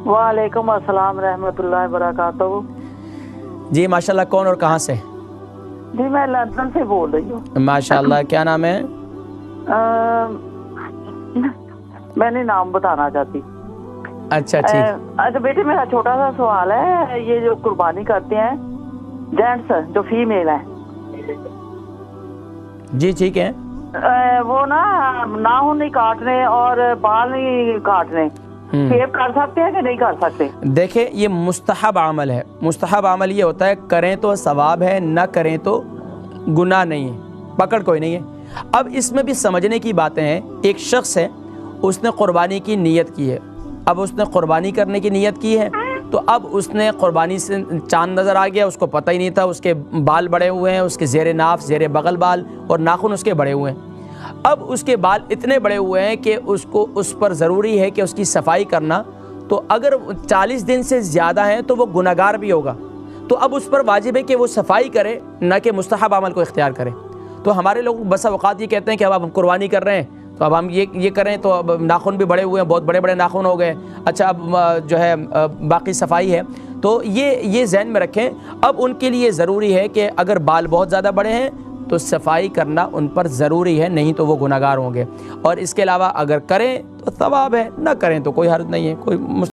वालेकुम अस्सलाम रहमतुल्लाहि वबरकातुहू। जी माशाल्लाह, कौन और कहाँ से? जी मैं लंदन से बोल रही हूँ। माशाल्लाह, क्या नाम है? मैं नहीं नाम बताना चाहती। अच्छा ठीक। अच्छा बेटे, मेरा छोटा सा सवाल है, ये जो कुर्बानी करते हैं जेंट्स जो फीमेल है, जी ठीक है। वो ना नाखून नहीं काटने और बाल नहीं काटने, शेव कर सकते हैं कि नहीं कर सकते? देखिए, ये मुस्तहब अमल है। मुस्तहब अमल ये होता है करें तो सवाब है, ना करें तो गुनाह नहीं है, पकड़ कोई नहीं है। अब इसमें भी समझने की बातें हैं। एक शख्स है, उसने कुर्बानी की नीयत की है। अब उसने कुर्बानी करने की नीयत की है, तो अब उसने कुर्बानी से चांद नज़र आ गया, उसको पता ही नहीं था, उसके बाल बड़े हुए हैं, उसके ज़ेरे नाफ ज़ेरे बगल बाल और नाखून उसके बड़े हुए हैं। अब उसके बाल इतने बड़े हुए हैं कि उसको उस पर ज़रूरी है कि उसकी सफाई करना, तो अगर 40 दिन से ज़्यादा हैं तो वो गुनहगार भी होगा। तो अब उस पर वाजिब है कि वो सफाई करे, न कि मुस्तहब अमल को इख्तियार करे। तो हमारे लोग बस औक़ात ये कहते हैं कि अब हम कुर्बानी कर रहे हैं तो अब हम ये करें, तो अब नाखून भी बड़े हुए हैं, बहुत बड़े बड़े नाखून हो गए, अच्छा अब जो है बाकी सफाई है। तो ये ज़हन में रखें। अब उनके लिए ज़रूरी है कि अगर बाल बहुत ज़्यादा बड़े हैं तो सफाई करना उन पर ज़रूरी है, नहीं तो वो गुनहगार होंगे। और इसके अलावा अगर करें तो सवाब है, ना करें तो कोई हर्ज नहीं है, कोई